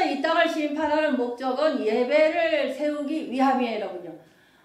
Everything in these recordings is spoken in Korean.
이 땅을 심판하는 목적은 예배를 세우기 위함이에요, 여러분요.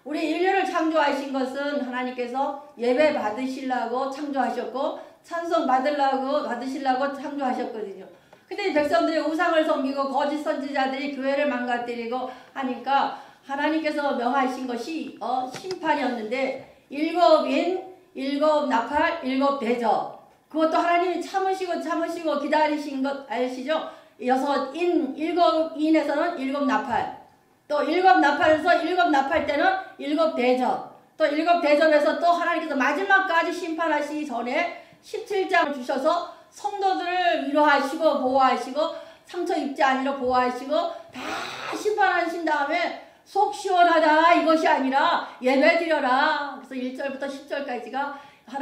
우리 인류를 창조하신 것은 하나님께서 예배 받으시려고 창조하셨고 찬송 받으시려고 창조하셨거든요. 근데 이 백성들이 우상을 섬기고 거짓 선지자들이 교회를 망가뜨리고 하니까 하나님께서 명하신 것이 심판이었는데 일곱 나팔, 일곱 대접. 그것도 하나님이 참으시고 기다리신 것 아시죠? 일곱 인에서는 일곱 나팔. 또 일곱 나팔에서 일곱 나팔 때는 일곱 대접. 또 일곱 대접에서 또 하나님께서 마지막까지 심판하시기 전에 17장을 주셔서 성도들을 위로하시고 보호하시고 상처 입지 않으려 보호하시고 다 심판하신 다음에 속 시원하다 이것이 아니라 예배 드려라. 그래서 1절부터 10절까지가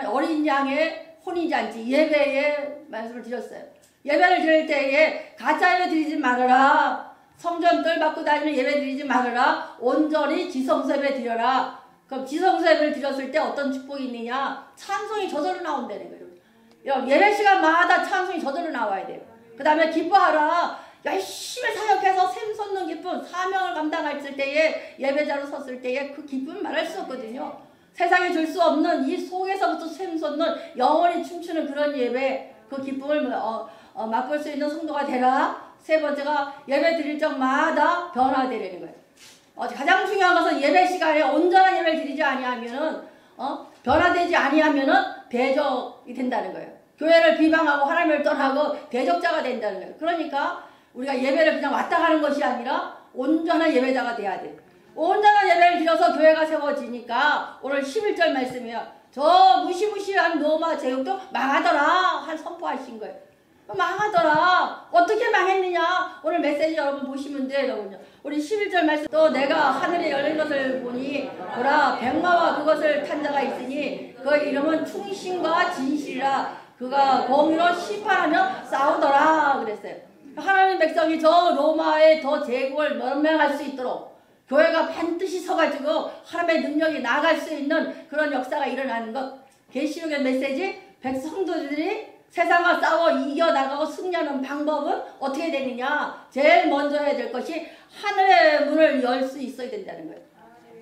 어린 양의 혼인잔치 예배의 말씀을 드렸어요. 예배를 드릴 때에 가짜 예배 드리지 말아라. 성전 뜰 받고 다니는 예배 드리지 말아라. 온전히 지성소 예배 드려라. 그럼 지성소 예배를 드렸을 때 어떤 축복이 있느냐? 찬송이 저절로 나온다는 거예요. 예배 시간마다 찬송이 저절로 나와야 돼요. 그 다음에 기뻐하라. 열심히 사역해서 샘솟는 기쁨, 사명을 감당할 때에 예배자로 섰을 때에 그 기쁨을 말할 수 없거든요. 세상에 줄 수 없는 이 속에서부터 샘솟는 영원히 춤추는 그런 예배, 그 기쁨을 맛볼 수 있는 성도가 되라. 세 번째가 예배 드릴 적마다 변화되려는 거예요. 가장 중요한 것은 예배 시간에 온전한 예배를 드리지 아니하면은 변화되지 아니하면은 대적이 된다는 거예요. 교회를 비방하고 하나님을 떠나고 대적자가 된다는 거예요. 그러니까 우리가 예배를 그냥 왔다 가는 것이 아니라 온전한 예배자가 돼야 돼요. 온전한 예배를 드려서 교회가 세워지니까 오늘 11절 말씀이에요. 저 무시무시한 로마 제국도 망하더라 선포하신 거예요. 망하더라. 어떻게 망했느냐? 오늘 메시지 여러분 보시면 돼요, 여러분요. 우리 11절 말씀 또 내가 하늘에 열린 것을 보니 보라 백마와 그것을 탄 자가 있으니 그 이름은 충신과 진실이라 그가 공의로 심판하며 싸우더라 그랬어요. 하나님 백성이 저 로마의 저 제국을 멸망할 수 있도록 교회가 반드시 서가지고 하나님의 능력이 나갈 수 있는 그런 역사가 일어나는 것. 계시록의 메시지 백성들이 세상과 싸워 이겨나가고 승리하는 방법은 어떻게 되느냐? 제일 먼저 해야 될 것이 하늘의 문을 열 수 있어야 된다는 거예요.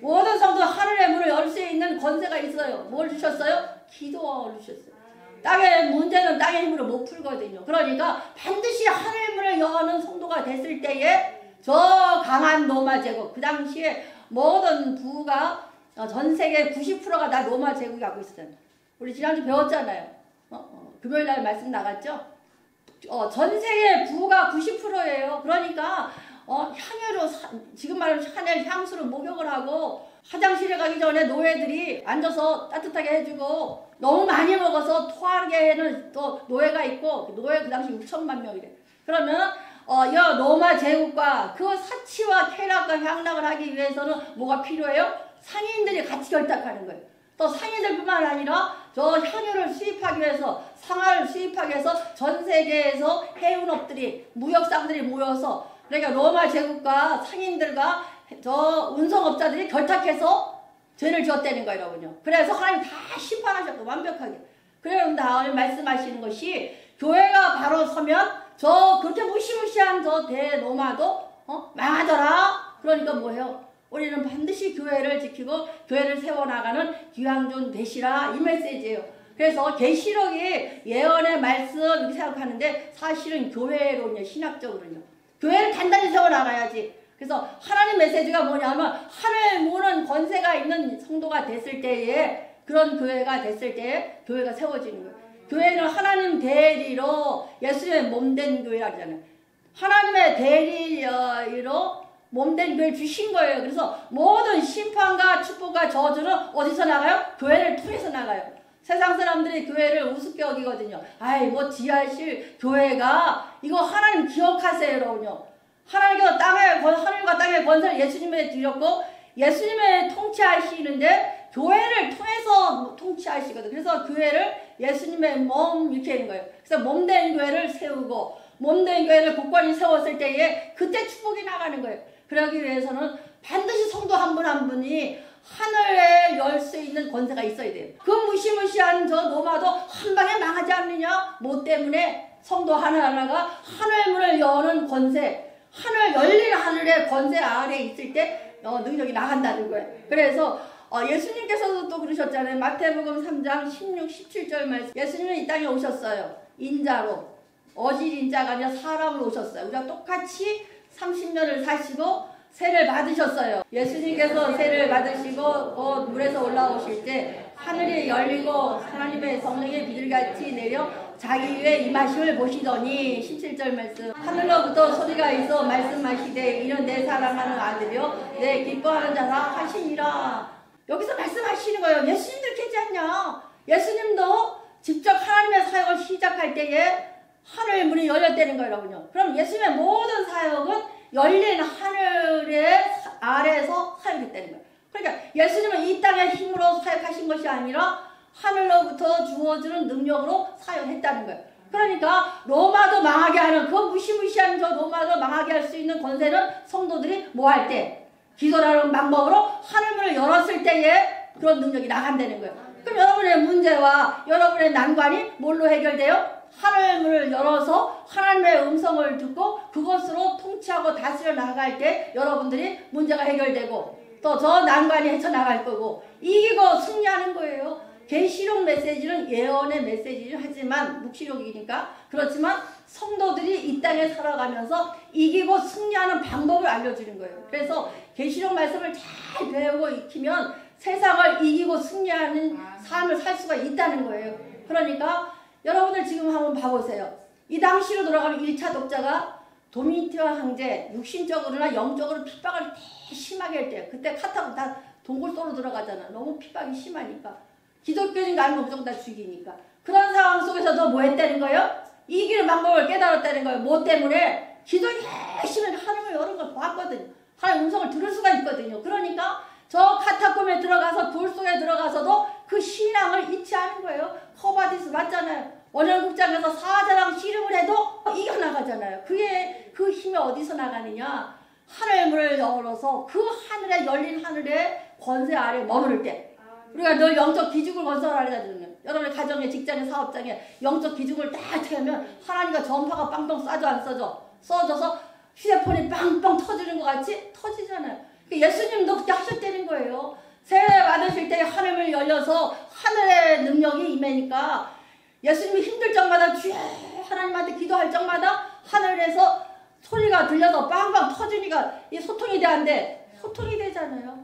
모든 성도 하늘의 문을 열 수 있는 권세가 있어요. 뭘 주셨어요? 기도를 주셨어요. 땅의 문제는 땅의 힘으로 못 풀거든요. 그러니까 반드시 하늘의 문을 여는 성도가 됐을 때에 저 강한 로마 제국, 그 당시에 모든 부가 전 세계 90%가 다 로마 제국이 갖고 있었어요. 우리 지난주 배웠잖아요. 금요일날 말씀 나갔죠? 전 세계 부가 90%예요. 그러니까 향유로 지금 말하면 샤넬 향수로 목욕을 하고 화장실에 가기 전에 노예들이 앉아서 따뜻하게 해주고 너무 많이 먹어서 토하게 하는 또 노예가 있고 노예 그 당시 6천만 명이래. 그러면 이 로마 제국과 그 사치와 쾌락과 향락을 하기 위해서는 뭐가 필요해요? 상인들이 같이 결탁하는 거예요. 또 상인들뿐만 아니라 저 향유를 수입하기 위해서 상하를 수입하기 위해서 전 세계에서 해운업들이 무역상들이 모여서 그러니까 로마 제국과 상인들과 저 운송업자들이 결탁해서 죄를 지었다는 거예요, 여러분요. 그래서 하나님 다 심판하셨고 완벽하게. 그런 다음에 말씀하시는 것이 교회가 바로 서면 저 그렇게 무시무시한 저 대로마도 망하더라. 그러니까 뭐예요? 우리는 반드시 교회를 지키고 교회를 세워나가는 기왕존 되시라 이 메시지예요. 그래서 계시록이 예언의 말씀 이렇게 생각하는데 사실은 교회론이요, 신학적으로는요. 교회를 단단히 세워나가야지. 그래서 하나님 메시지가 뭐냐면 하늘 무는 권세가 있는 성도가 됐을 때에 그런 교회가 됐을 때에 교회가 세워지는 거예요. 교회는 하나님 대리로 예수님의 몸된 교회라 그러잖아요. 하나님의 대리로 몸된 교회를 주신 거예요. 그래서 모든 심판과 축복과 저주는 어디서 나가요? 교회를 통해서 나가요. 세상 사람들이 교회를 우습게 여기거든요. 아이 뭐 지하실 교회가 이거 하나님 기억하세요, 여러분요. 하나님께서 하늘과 땅의 권세를 예수님에 드렸고 예수님의 통치하시는데 교회를 통해서 통치하시거든요. 그래서 교회를 예수님의 몸 이렇게 하는 거예요. 그래서 몸된 교회를 세우고 몸된 교회를 굳건히 세웠을 때에 그때 축복이 나가는 거예요. 그러기 위해서는 반드시 성도 한 분 한 분이 하늘에 열 수 있는 권세가 있어야 돼요. 그 무시무시한 저 로마도 한 방에 망하지 않느냐? 뭐 때문에 성도 하나하나가 하늘 문을 여는 권세, 하늘 열린 하늘의 권세 아래에 있을 때 능력이 나간다는 거예요. 그래서 예수님께서도 또 그러셨잖아요. 마태복음 3장 16, 17절 말씀. 예수님은 이 땅에 오셨어요. 인자로. 어질 인자가 아니라 사람으로 오셨어요. 우리가 똑같이 30년을 사시고 세를 받으셨어요. 예수님께서 세를 받으시고 곧 물에서 올라오실 때 하늘이 열리고 하나님의 성령의 비둘같이 내려 자기 위에 임하심을 보시더니 17절 말씀. 하늘로부터 소리가 있어 말씀하시되 이는 내 사랑하는 아들이요 내 기뻐하는 자라 하시니라. 여기서 말씀하시는 거예요. 예수님도 이렇게 하지 않냐. 예수님도 직접 하나님의 사역을 시작할 때에 하늘 문이 열렸다는 거예요. 그럼 예수님의 모든 사역은 열린 하늘의 아래에서 사역했다는 거예요. 그러니까 예수님은 이 땅의 힘으로 사역하신 것이 아니라 하늘로부터 주어지는 능력으로 사역했다는 거예요. 그러니까 로마도 망하게 하는 그 무시무시한 저 로마도 망하게 할 수 있는 권세는 성도들이 뭐 할 때? 기도라는 방법으로 하늘문을 열었을 때에 그런 능력이 나간다는 거예요. 그럼 여러분의 문제와 여러분의 난관이 뭘로 해결돼요? 하늘문을 열어서 하나님의 음성을 듣고 그것으로 통치하고 다스려 나갈 때 여러분들이 문제가 해결되고 또 저 난관이 헤쳐나갈 거고 이기고 승리하는 거예요. 계시록 메시지는 예언의 메시지를 하지만 묵시록이니까 그렇지만 성도들이 이 땅에 살아가면서 이기고 승리하는 방법을 알려주는 거예요. 그래서 계시록 말씀을 잘 배우고 익히면 세상을 이기고 승리하는 삶을 살 수가 있다는 거예요. 그러니까 여러분들 지금 한번 봐보세요. 이 당시로 돌아가면 1차 독자가 도미티와 황제 육신적으로나 영적으로 핍박을 되게 심하게 할 때요. 그때 카타고 다 동굴도로 들어가잖아. 너무 핍박이 심하니까. 기독교인 거 아니면 무조건 다 죽이니까. 그런 상황 속에서도 뭐 했다는 거예요? 이기는 방법을 깨달았다는 거예요. 뭐 때문에? 기도 열심히 하나님을 여러 걸 봤거든요. 하나님 음성을 들을 수가 있거든요. 그러니까 저 카타콤에 들어가서 돌 속에 들어가서도 그 신앙을 잊지 않은 거예요. 허바디스 맞잖아요. 원형극장에서 사자랑 씨름을 해도 이겨나가잖아요. 그게 그 힘이 어디서 나가느냐. 하늘문을 열어서 그 하늘에 열린 하늘의 권세 아래 머무를 때 우리가 늘 영적 기죽을 건설하려거든요. 여러분의 가정에 직장에 사업장에 영적 기죽을 딱 채우면 하나님과 전파가 빵빵 쏴져 안 쏴져? 쏴져서 휴대폰이 빵빵 터지는 것 같이 터지잖아요. 예수님도 그렇게 하셨다는 거예요. 세례 받으실 때 하늘을 열려서 하늘의 능력이 임하니까 예수님이 힘들 적마다 주여 하나님한테 기도할 적마다 하늘에서 소리가 들려서 빵빵 터지니까 이 소통이 돼 안 돼? 소통이 되잖아요.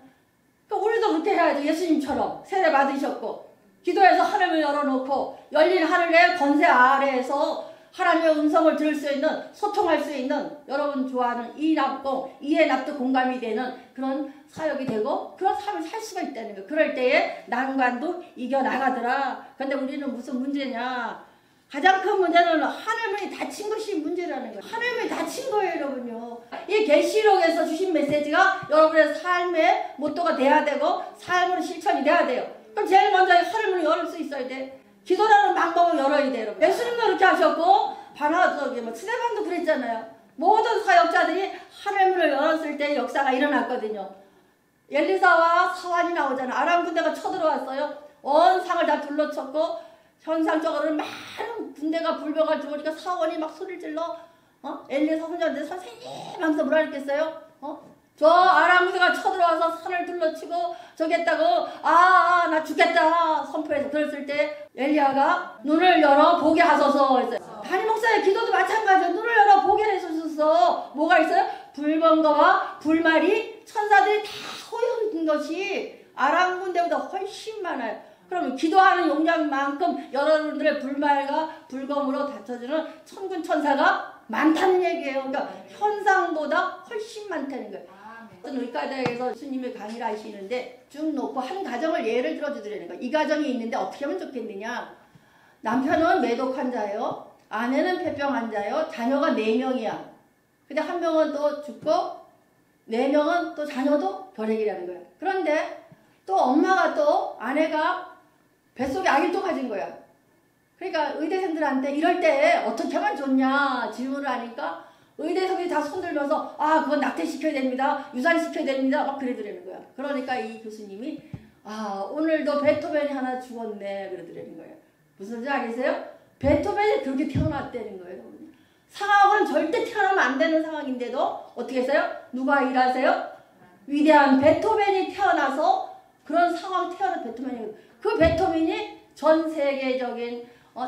그러니까 우리도 그렇게 해야죠. 예수님처럼 세례 받으셨고 기도해서 하늘을 열어놓고 열린 하늘의 권세 아래에서 하나님의 음성을 들을 수 있는 소통할 수 있는 여러분 좋아하는 이납공 이해 납득 공감이 되는 그런 사역이 되고 그런 삶을 살 수가 있다는 거예요. 그럴 때에 난관도 이겨나가더라. 근데 우리는 무슨 문제냐. 가장 큰 문제는 하늘문이 닫힌 것이 문제라는 거예요. 하늘문이 닫힌 거예요, 여러분요. 이 계시록에서 주신 메시지가 여러분의 삶의 모토가 돼야 되고 삶으로 실천이 돼야 돼요. 그럼 제일 먼저 하늘문을 열을 수 있어야 돼. 기도라는 방법을 열어야 돼요. 여러분. 예수님도 그렇게 하셨고 스데반도 그랬잖아요. 모든 사역자들이 하늘문을 열었을 때 역사가 일어났거든요. 엘리사와 사환이 나오잖아요. 아람 군대가 쳐들어왔어요. 온 상을 다 둘러쳤고 현상적으로는 많은 군대가 불병을 들어오니까 사원이 막 소리를 질러 엘리사 혼자인데 선생님 하면서 뭐라 그랬겠어요? 저 아람 군대가 쳐들어와서 산을 둘러치고 저기 했다고 나 죽겠다 선포해서 그랬을 때 엘리야가 눈을 열어 보게 하소서 했어요. 담임 목사의 기도도 마찬가지예요. 눈을 열어 보게 해주소서. 뭐가 있어요? 불병거와 불말이 천사들이 다 호영인 것이 아람 군대보다 훨씬 많아요. 그럼 기도하는 용량만큼 여러분들의 불말과 불검으로 다쳐지는 천군 천사가 많다는 얘기예요. 그러니까 현상보다 훨씬 많다는 거예요. 어떤 의과대학에서 스님이 강의를 하시는데 쭉 놓고 한 가정을 예를 들어주더라는 거예요. 이 가정이 있는데 어떻게 하면 좋겠느냐. 남편은 매독 환자예요. 아내는 폐병 환자예요. 자녀가 4명이야. 근데 한 명은 또 죽고 4명은 또 자녀도 결핵이라는 거예요. 그런데 또 엄마가 또 아내가 뱃속에 아기를 또 가진 거야. 그러니까 의대생들한테 이럴 때 어떻게 하면 좋냐 질문을 하니까 의대생들이 다 손들면서 그건 낙태시켜야 됩니다. 유산시켜야 됩니다. 막 그러더라는 거야. 그러니까 이 교수님이 오늘도 베토벤이 하나 죽었네 그러더라는 거예요. 무슨 줄 아세요? 베토벤이 그렇게 태어났다는 거예요. 상황은 절대 태어나면 안 되는 상황인데도 어떻게 했어요? 누가 일하세요? 위대한 베토벤이 태어나서 그런 상황 태어난 베토벤이 그 베토벤이 전 세계적인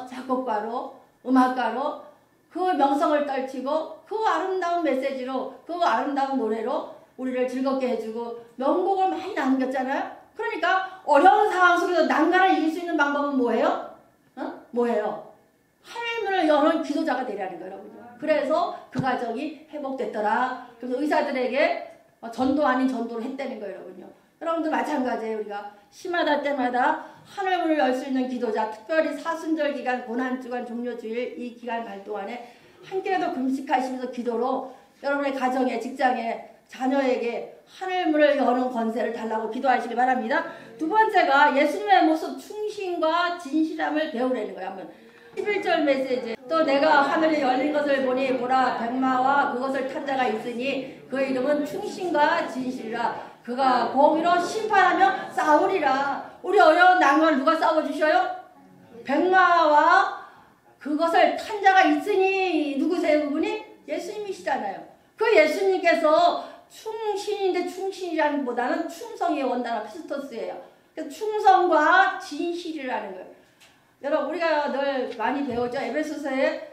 작곡가로 음악가로 그 명성을 떨치고 그 아름다운 메시지로 그 아름다운 노래로 우리를 즐겁게 해주고 명곡을 많이 남겼잖아요. 그러니까 어려운 상황 속에서 난간을 이길 수 있는 방법은 뭐예요? 뭐예요? 하나님 문을 여는 기도자가 되라는 거예요. 그래서 그 가정이 회복됐더라. 그래서 의사들에게 전도 아닌 전도를 했다는 거예요. 여러분들 마찬가지예요. 우리가 심하다 때마다 하늘 문을 열 수 있는 기도자, 특별히 사순절 기간, 고난주간, 종료주일 이 기간 말 동안에 한 끼라도 금식하시면서 기도로 여러분의 가정에, 직장에, 자녀에게 하늘 문을 여는 권세를 달라고 기도하시기 바랍니다. 두 번째가 예수님의 모습 충신과 진실함을 배우라는 거예요. 한번 11절 메시지. 또 내가 하늘이 열린 것을 보니 보라 백마와 그것을 탄 자가 있으니 그 이름은 충신과 진실이라. 그가 공의로 심판하며 싸우리라. 우리 어려운 난관을 누가 싸워주셔요? 백마와 그것을 탄 자가 있으니 누구세요? 그분이? 예수님이시잖아요. 그 예수님께서 충신인데 충신이라는 보다는 충성의 원단은 크리스토스예요. 그래서 충성과 진실이라는 거예요. 여러분 우리가 늘 많이 배우죠. 에베소서에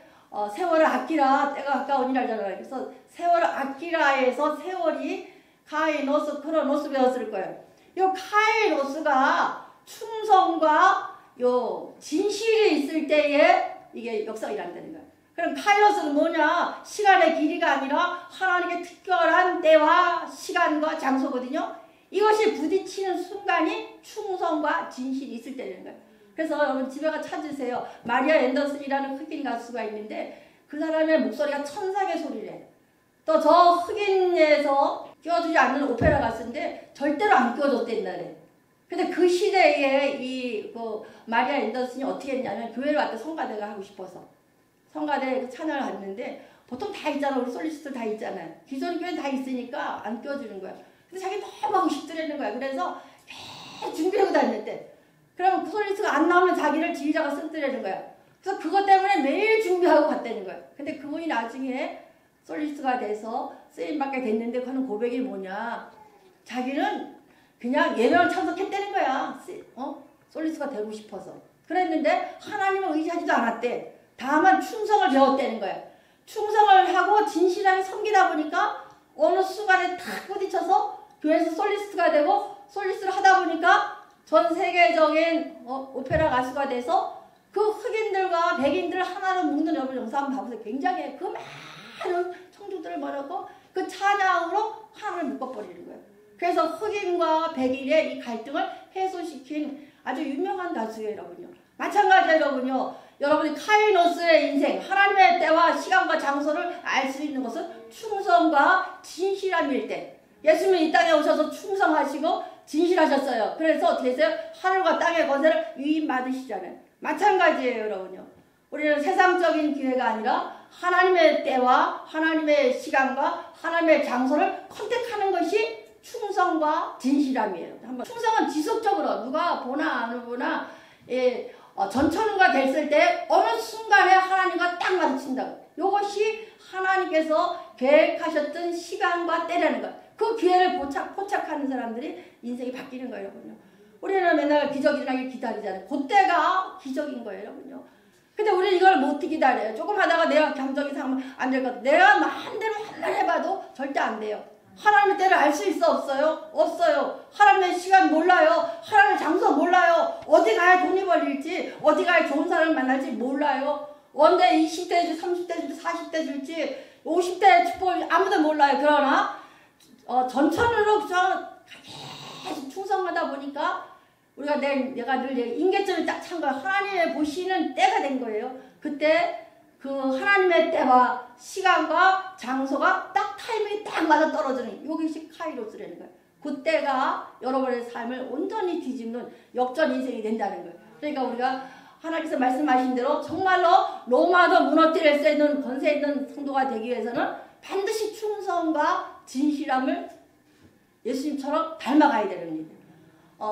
세월을 아끼라 때가 가까우니라 하잖아요. 그래서 세월을 아끼라에서 세월이 카이노스, 크로노스 배웠을 거예요. 요 카이노스가 충성과 요 진실이 있을 때에 이게 역사가 일어난다는 거예요. 그럼 카이노스는 뭐냐? 시간의 길이가 아니라 하나님의 특별한 때와 시간과 장소거든요. 이것이 부딪히는 순간이 충성과 진실이 있을 때라는 거예요. 그래서 여러분 집에 가 찾으세요. 마리아 앤더슨이라는 흑인 가수가 있는데 그 사람의 목소리가 천사의 소리래. 또 저 흑인에서 끼워주지 않는 오페라 가수인데 절대로 안 끼워줬대 옛날에. 근데 그 시대에 마리아 앤더슨이 어떻게 했냐면 교회를 왔대. 성가대가 하고 싶어서 성가대 찬양을 갔는데 보통 다 있잖아. 우리 솔리스트 다 있잖아요. 기존 교회 다 있으니까 안 끼워주는 거야. 근데 자기 너무 하고 싶더라는 거야. 그래서 계속 준비하고 다녔대. 그러면 그 솔리스트가 안 나오면 자기를 지휘자가 쓴더라는 거야. 그래서 그것 때문에 매일 준비하고 갔다는 거야. 근데 그분이 나중에 솔리스트가 돼서 쓰임받게 됐는데 그는 고백이 뭐냐. 자기는 그냥 예배만 참석했다는 거야. 솔리스트가 되고 싶어서. 그랬는데 하나님을 의지하지도 않았대. 다만 충성을 배웠다는 거야. 충성을 하고 진실하게 섬기다 보니까 어느 순간에 탁 부딪혀서 교회에서 솔리스트가 되고 솔리스트를 하다 보니까 전 세계적인 오페라 가수가 돼서 그 흑인들과 백인들을 하나로 묶는 여러분 영상 한번 봐보세요. 굉장히 그 많은 청중들을 모아놓고 그 찬양으로 하나를 묶어버리는 거예요. 그래서 흑인과 백인의 이 갈등을 해소시킨 아주 유명한 가수예요, 여러분요. 마찬가지예요, 여러분요. 여러분이 카이노스의 인생, 하나님의 때와 시간과 장소를 알 수 있는 것은 충성과 진실함일 때. 예수님이 이 땅에 오셔서 충성하시고 진실하셨어요. 그래서 어떻게 했어요? 하늘과 땅의 권세를 위임받으시잖아요. 마찬가지예요, 여러분요. 우리는 세상적인 기회가 아니라 하나님의 때와 하나님의 시간과 하나님의 장소를 컨택하는 것이 충성과 진실함이에요. 한번 충성은 지속적으로 누가 보나 안 보나 전천후가 됐을 때 어느 순간에 하나님과 딱 마주친다고. 이것이 하나님께서 계획하셨던 시간과 때라는 것. 그 기회를 포착하는 사람들이 인생이 바뀌는 거예요, 여러분요. 우리는 맨날 기적이 일어나길 기다리잖아요. 그때가 기적인 거예요, 여러분요. 근데 우리는 이걸 못 기다려요. 조금 하다가 내가 감정이 상하면 안 될 것 같아. 내가 마음대로 한 번 해봐도 절대 안 돼요. 하나님의 때를 알 수 있어? 없어요? 없어요. 하나님의 시간 몰라요. 하나님의 장소 몰라요. 어디 가야 돈이 벌릴지, 어디 가야 좋은 사람을 만날지 몰라요. 언제 20대 줄지, 30대 줄지, 40대 줄지, 50대 축복을 아무도 몰라요. 그러나 전천후로 계속 충성하다 보니까 우리가 내가 늘 인계점을 딱 찬 거야. 하나님의 보시는 때가 된 거예요. 그때 그 하나님의 때와 시간과 장소가 딱 타이밍이 딱 맞아 떨어지는 이것이 카이로스라는 거예요. 그때가 여러분의 삶을 온전히 뒤집는 역전 인생이 된다는 거예요. 그러니까 우리가 하나님께서 말씀하신 대로 정말로 로마도 무너뜨릴 수 있는 권세 있는 성도가 되기 위해서는 반드시 충성과 진실함을 예수님처럼 닮아가야 되는 겁니다.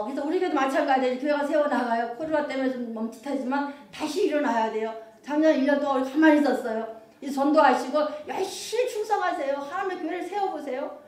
그래서 우리 교회도 마찬가지예요. 교회가 세워나가요. 코로나 때문에 좀 멈칫하지만 다시 일어나야 돼요. 작년 1년 동안 가만히 있었어요. 이 전도하시고 열심히 충성하세요. 하나님의 교회를 세워보세요.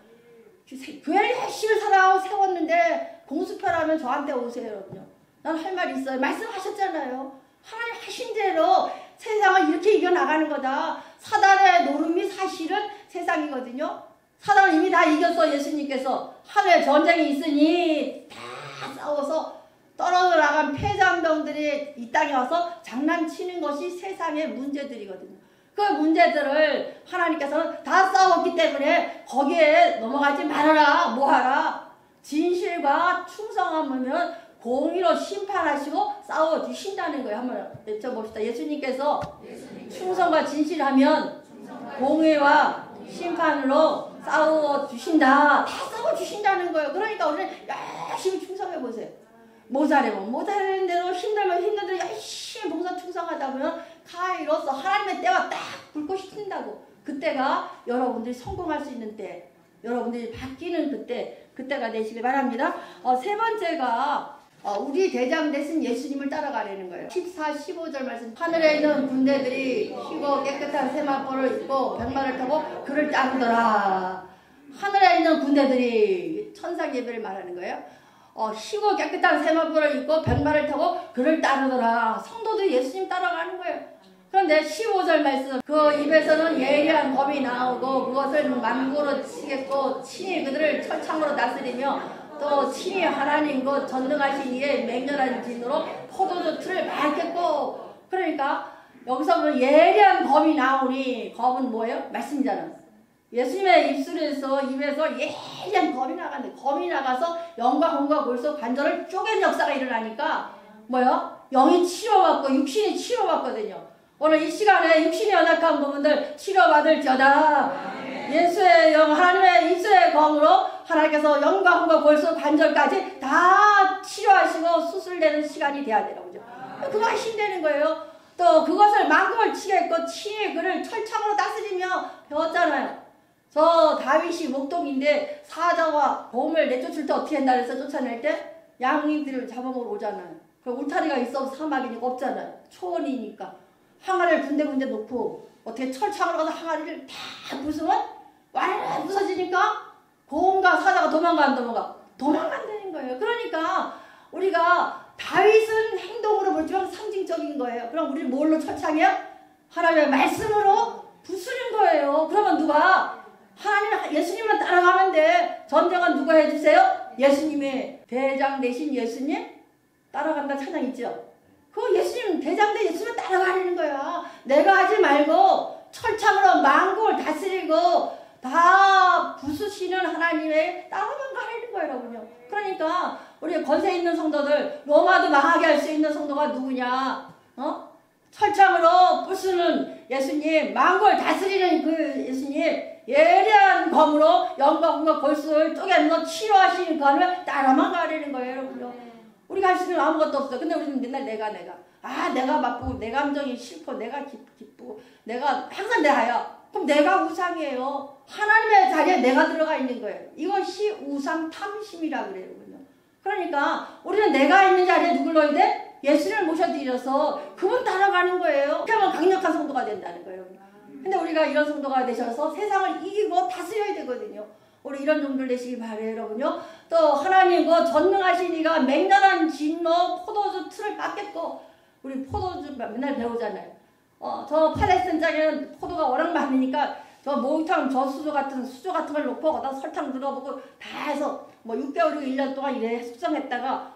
교회를 열심히 세웠는데 공수표라면 저한테 오세요. 여러분요. 난 할 말이 있어요. 말씀하셨잖아요. 하나님 하신 대로 세상을 이렇게 이겨나가는 거다. 사단의 노름이 사실은 세상이거든요. 사단은 이미 다 이겼어. 예수님께서 하늘에 전쟁이 있으니 다 싸워서 떨어져 나간 폐장병들이 이 땅에 와서 장난치는 것이 세상의 문제들이거든요. 그 문제들을 하나님께서는 다 싸웠기 때문에 거기에 넘어가지 말아라. 뭐하라? 진실과 충성하면 공의로 심판하시고 싸워주신다는 거예요. 한번 외쳐봅시다. 예수님께서 충성과 진실하면 공의와 심판으로 싸워주신다. 다 싸워주신다는 거예요. 그러니까 우리는 열심히 충성해보세요. 모자라는 대로 힘들면 힘든 대로 열심히 봉사 충성하다 보면 가이로서 하나님의 때와 딱 불꽃이 튄다고. 그때가 여러분들이 성공할 수 있는 때, 여러분들이 바뀌는 그때가 되시길 바랍니다. 세 번째가 우리 대장 되신 예수님을 따라가려는 거예요. 14, 15절 말씀. 하늘에 있는 군대들이 희고 깨끗한 세마포를 입고 백마를 타고 그를 따르더라. 하늘에 있는 군대들이 천상 예배를 말하는 거예요. 희고 깨끗한 세마포를 입고 백마를 타고 그를 따르더라. 성도들이 예수님 따라가는 거예요. 그런데 15절 말씀. 그 입에서는 예리한 검이 나오고 그것을 만고로 치겠고 친히 그들을 철창으로 다스리며 또 친히 하나님 그 전능하신 이의 맹렬한 진으로 포도주 틀을 맑겠고. 그러니까 여기서 보면 예리한 검이 나오니 검은 뭐예요? 말씀이잖아. 예수님의 입에서 예리한 검이 나가는데 검이 나가서 영과 혼과 골수 관절을 쪼개는 역사가 일어나니까 뭐예요? 영이 치료받고 육신이 치료받거든요. 오늘 이 시간에 육신이 연약한 부분들 치료받을지어다. 예수의 영, 하나님의 입술의 검으로 하나님께서 영과 혼과 골수 관절까지 다 치료하시고 수술되는 시간이 돼야 되라고 그죠? 그거 하신다는 거예요. 또 그것을 만금을 치겠고 친히 그를 철창으로 다스리며 배웠잖아요. 저 다윗이 목동인데 사자와 곰을 내쫓을 때 어떻게 한다 그래서 쫓아낼 때 양이들을 잡아먹으러 오잖아요. 그 울타리가 있어서 사막이니까 없잖아요. 초원이니까 항아리를 군데군데 놓고 어떻게 철창으로 가서 항아리를 다 부수면 완전 부서지니까 곰과 사자가 도망가 안 도망가? 도망간다는 거예요. 그러니까 우리가 다윗은 행동으로 보지만 상징적인 거예요. 그럼 우리는 뭘로 철창이야? 하나님의 말씀으로 부수는 거예요. 그러면 누가? 하나님, 예수님만 따라가면 돼. 전쟁은 누가 해주세요? 예수님의 대장 되신 예수님 따라간다 찬양 있죠? 그 예수님 대장 대 예수님만 따라가는 거야. 내가 하지 말고 철창으로 만국을 다스리고 다 부수시는 하나님의 따라만 가는 거예요, 여러분요. 그러니까 우리 권세 있는 성도들 로마도 망하게 할 수 있는 성도가 누구냐? 철창으로 부수는 예수님, 만국을 다스리는 그 예수님, 예리한 검으로 영과 혼과 골수를 쪼개서 치료하시는 그 하나님을 따라만 가려는 거예요, 여러분요. 우리가 할 수 있는 아무것도 없어. 근데 우리는 맨날 내가. 내가 바쁘고, 내 감정이 싫고, 내가 기쁘고, 내가 항상 내가요. 그럼 내가 우상이에요. 하나님의 자리에 내가 들어가 있는 거예요. 이것이 우상 탐심이라고 그래요. 그러니까 우리는 내가 있는 자리에 누굴 넣어야 돼? 예수를 모셔드려서 그분 따라가는 거예요. 그렇게 하면 강력한 성도가 된다는 거예요. 근데 우리가 이런 성도가 되셔서 세상을 이기고 다스려야 되거든요. 우리 이런 종들 되시기 바래요, 여러분요. 또 하나님 그 전능하신 이가 맹렬한 진로 포도주 틀을 깎겠고, 우리 포도주 맨날 배우잖아요. 저 팔레스타인 땅에는 포도가 워낙 많으니까 저 목욕탕 저 수조 같은 걸 놓고 거기다 설탕 들어보고 다 해서 뭐 6개월이고 1년 동안 이래 숙성했다가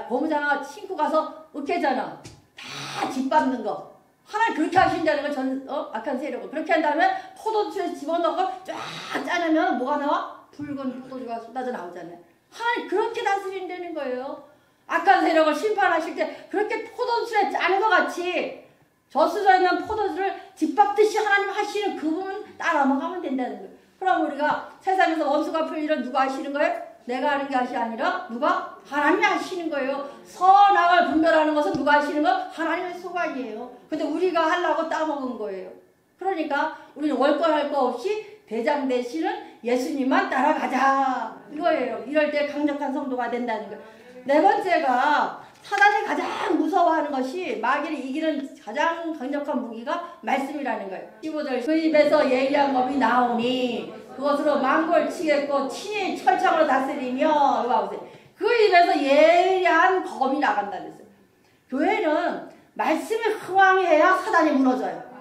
고무장아 신고 가서 으깨잖아. 다 짓밟는 거. 하나님 그렇게 하신다는 걸 전 악한 세력을 그렇게 한 다음에 포도주에 집어넣고 쫙 짜내면 뭐가 나와? 붉은 포도주가 쏟아져 나오잖아요. 하나님 그렇게 다스린다는 거예요. 악한 세력을 심판하실 때 그렇게 포도주에 짜는 것 같이 저수저에 있는 포도주를 짓밟듯이 하나님 하시는 그 부분 따라만 가면 된다는 거예요. 그럼 우리가 세상에서 원수가 풀 일은 누가 하시는 거예요? 내가 하는 게 아니라 누가? 하나님이 하시는 거예요. 선악을 분별하는 것은 누가 하시는 거? 하나님의 소관이에요. 근데 우리가 하려고 따먹은 거예요. 그러니까 우리는 월권할 거 없이 대장 되시는 예수님만 따라가자 이거예요. 이럴 때 강력한 성도가 된다는 거예요. 네 번째가 사단이 가장 무서워하는 것이 마귀를 이기는 가장 강력한 무기가 말씀이라는 거예요. 15절 그 입에서 예리한 법이 나오니 그것으로 만골 치겠고 친히 철창으로 다스리며 이거 보세요. 그 입에서 예리한 검이 나간다 그랬어요. 교회는 말씀이 흥왕해야 사단이 무너져요.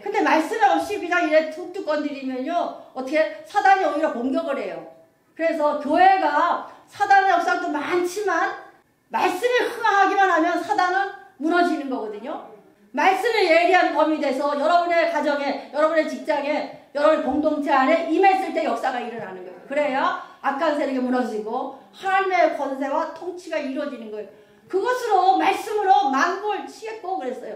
근데 말씀이 없이 그냥 이래 툭툭 건드리면요 어떻게 사단이 오히려 공격을 해요. 그래서 교회가 사단의 역사도 많지만 말씀이 흥하기만 하면 사단은 무너지는 거거든요. 말씀이 예리한 검이 돼서 여러분의 가정에, 여러분의 직장에, 여러분의 공동체 안에 임했을 때 역사가 일어나는 거예요. 그래야 악한 세력이 무너지고 하나님의 권세와 통치가 이루어지는 거예요. 그것으로 말씀으로 만골 치겠고 그랬어요.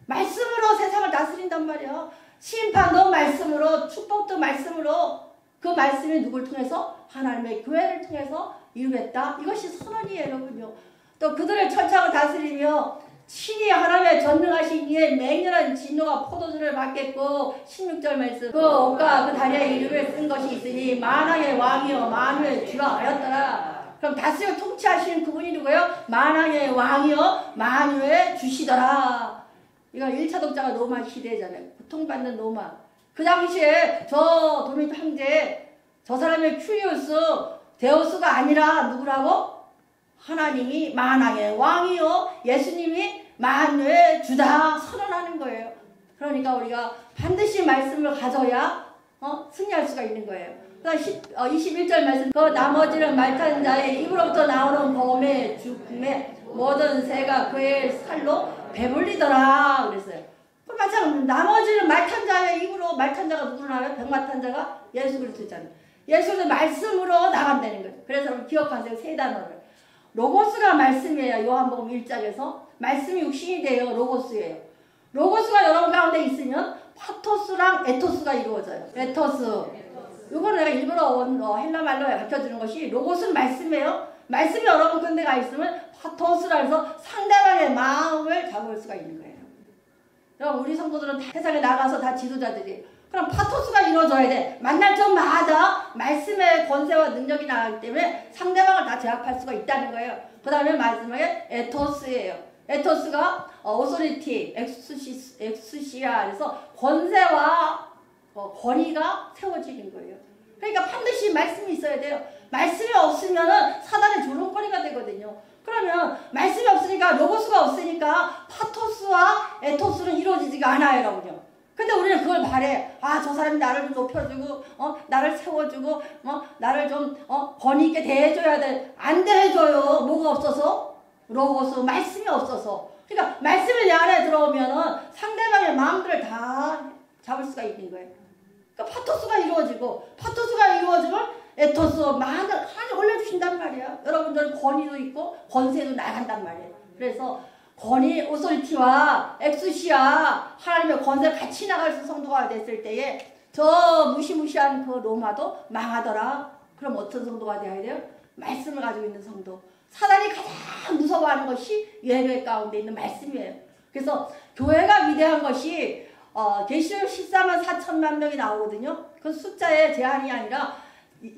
말씀으로 세상을 다스린단 말이야. 심판도 말씀으로, 축복도 말씀으로. 그 말씀이 누굴 통해서? 하나님의 교회를 통해서 이루겠다. 이것이 선언이에요, 여러분요. 또 그들을 철창을 다스리며 친히 하나님의 전능하신 이의 맹렬한 진노가 포도주를 받겠고 16절 말씀 그 옷과 그 다리에 이름을 쓴 것이 있으니 만왕의 왕이여 만유의 주라 하였더라. 그럼 다스려 통치하시는 그분이 누구예요? 만왕의 왕이여 만유의 주시더라. 이거 1차 독자가 로마 시대잖아요. 고통받는 로마. 그 당시에 저 도민 황제 저 사람의 큐리우스 데우스가 아니라 누구라고? 하나님이 만왕의 왕이요 예수님이 만유의 주다 선언하는 거예요. 그러니까 우리가 반드시 말씀을 가져야 승리할 수가 있는 거예요. 21절 말씀 그 나머지는 말타는 자의 입으로부터 나오는 검의 죽음에 모든 새가 그의 살로 배불리더라 그랬어요. 마찬가지로 나머지는 말탄 자의 입으로 말탄 자가 누구로 나와요? 백마탄 자가 예수 그리스도잖아요. 예수는 말씀으로 나간다는 거죠. 그래서 기억하세요. 세 단어를. 로고스가 말씀이에요. 요한복음 1장에서 말씀이 육신이 돼요. 로고스예요. 로고스가 여러분 가운데 있으면 파토스랑 에토스가 이루어져요. 에토스. 이거는 내가 일부러 헬라 말로 밝혀주는 것이 로고스는 말씀이에요. 말씀이 여러분 근데가 있으면 파토스라 해서 상대방의 마음을 잡을 수가 있는 거예요. 여러분 우리 성도들은 세상에 나가서 다 지도자들이에요. 그럼 파토스가 이루어져야 돼. 만날 적마다 말씀의 권세와 능력이 나가기 때문에 상대방을 다 제압할 수가 있다는 거예요. 그 다음에 마지막에 에토스예요. 에토스가 오소리티, 엑스시아 그래서 권세와 권위가 세워지는 거예요. 그러니까 반드시 말씀이 있어야 돼요. 말씀이 없으면 사단의 조롱거리가 되거든요. 그러면 말씀이 없으니까 로고스가 없으니까 파토스와 에토스는 이루어지지가 않아요, 여러분요. 근데 우리는 그걸 바래. 아, 저 사람이 나를 좀 높여주고, 나를 세워주고, 나를 좀, 권위 있게 대해줘야 돼. 안 대해줘요. 뭐가 없어서? 로고스, 말씀이 없어서. 그러니까, 말씀이 내 안에 들어오면은 상대방의 마음들을 다 잡을 수가 있는 거예요. 그러니까, 파토스가 이루어지고, 파토스가 이루어지면 에토스, 많은, 하나님 올려주신단 말이에요. 여러분들은 권위도 있고, 권세도 나간단 말이에요. 그래서, 권위, 오소리티와 엑스시아 하나님의 권세가 같이 나갈 수 성도가 됐을 때에 저 무시무시한 그 로마도 망하더라. 그럼 어떤 성도가 되어야 돼요? 말씀을 가지고 있는 성도. 사단이 가장 무서워하는 것이 예배 가운데 있는 말씀이에요. 그래서 교회가 위대한 것이 계시록 14만 4천만 명이 나오거든요. 그 숫자의 제한이 아니라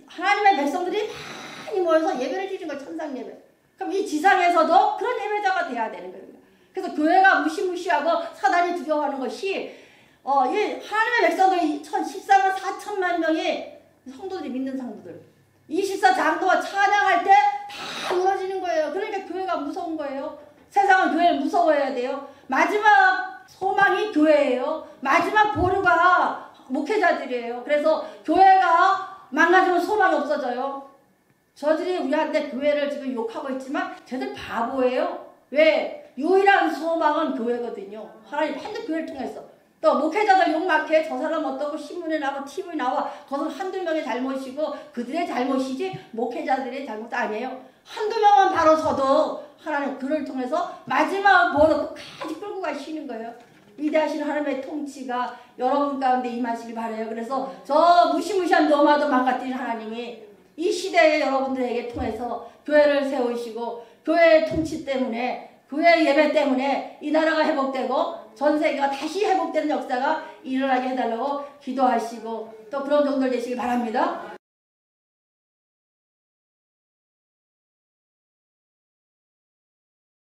하나님의 백성들이 많이 모여서 예배를 드리는 거예요. 천상 예배. 그럼 이 지상에서도 그런 예배자가 돼야 되는 거예요. 그래서 교회가 무시무시하고 사단이 두려워하는 것이 이 하나님의 백성들이 14만 4천만 명의 성도들이 믿는 성도들 24장도가 찬양할 때 다 무너지는 거예요. 그러니까 교회가 무서운 거예요. 세상은 교회를 무서워해야 돼요. 마지막 소망이 교회예요. 마지막 보루가 목회자들이에요. 그래서 교회가 망가지면 소망이 없어져요. 저들이 우리한테 교회를 지금 욕하고 있지만 쟤들 바보예요. 왜? 유일한 소망은 교회거든요. 하나님 반드시 교회를 통해서. 또 목회자들 욕mak해. 저 사람 어떻고 신문에 나고 TV에 나와. 그것은 한두 명의 잘못이고 그들의 잘못이지 목회자들의 잘못 아니에요. 한두 명은 바로 서도 하나님 그를 통해서 마지막 보러 끝까지 끌고 가시는 거예요. 위대하신 하나님의 통치가 여러분 가운데 임하시길 바라요. 그래서 저 무시무시한 로마도 망가뜨린 하나님이 이 시대에 여러분들에게 통해서 교회를 세우시고 교회의 통치 때문에 교회 예배 때문에 이 나라가 회복되고 전 세계가 다시 회복되는 역사가 일어나게 해달라고 기도하시고 또 그런 정도를 되시길 바랍니다.